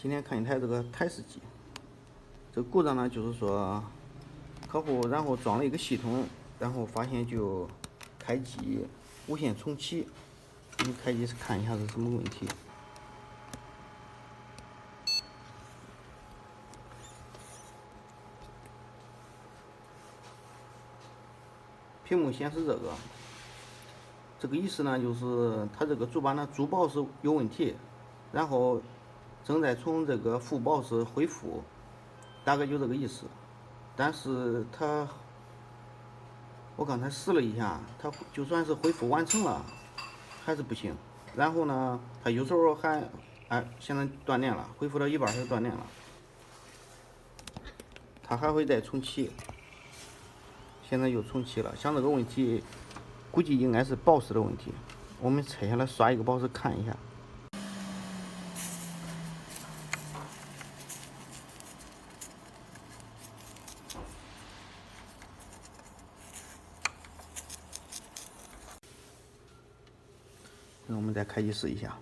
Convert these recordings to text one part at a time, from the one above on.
今天看一台这个台式机，这个故障呢，就是说客户然后装了一个系统，然后发现就开机无线重启。你开机看一下是什么问题。屏幕显示这个意思呢，就是它这个主板的主 BIOS 有问题，然后正在从这个副 BIOS 恢复，大概就这个意思。但是我刚才试了一下，它就算是恢复完成了，还是不行。然后呢，它有时候还现在断电了，恢复到一半就断电了，它还会再重启。现在又重启了，像这个问题，估计应该是 BIOS 的问题。我们拆下来刷一个 BIOS 看一下。那我们再开机试一下。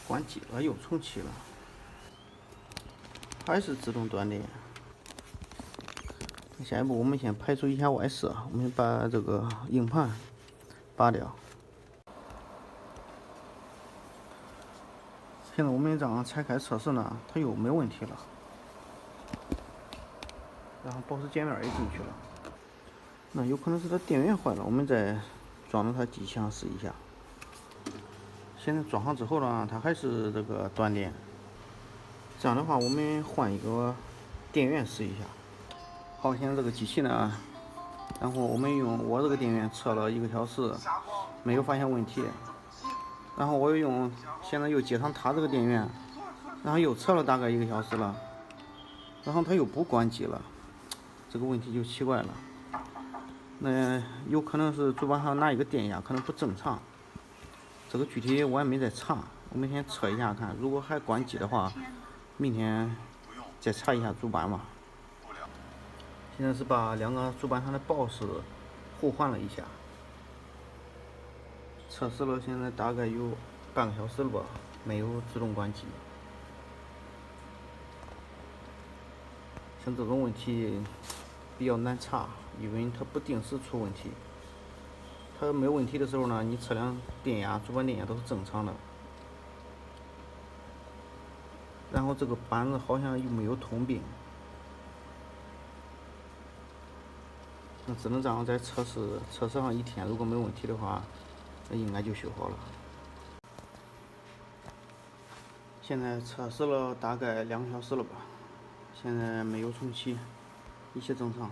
关机了，又重启了，还是自动断电。下一步我们先排除一下外设，我们把这个硬盘拔掉。现在我们这样拆开测试呢，它又没问题了。然后BIOS界面也进去了，那有可能是它电源坏了，我们再装到它机器上试一下。现在装好之后呢，它还是这个断电。这样的话，我们换一个电源试一下。好，现在这个机器呢，然后我们用我这个电源测了1个小时，没有发现问题。然后我现在又接上它这个电源，然后又测了大概1个小时了，然后它又不关机了，这个问题就奇怪了。那有可能是主板上哪一个电压可能不正常，这个具体我也没在查，我们先测一下看，如果还关机的话，明天再查一下主板吧。现在是把2个主板上的 BIOS 互换了一下，测试了现在大概有半个小时了吧，没有自动关机。像这种问题比较难查，因为它不定时出问题。它没有问题的时候呢，你测量电压、主板电压都是正常的。然后这个板子好像又没有通病，那只能这样再测试上1天，如果没问题的话，那应该就修好了。现在测试了大概2个小时了吧，现在没有重启，一切正常，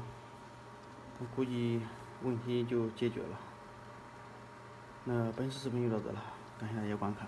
我估计问题就解决了。那本次视频就到这了，感谢大家观看。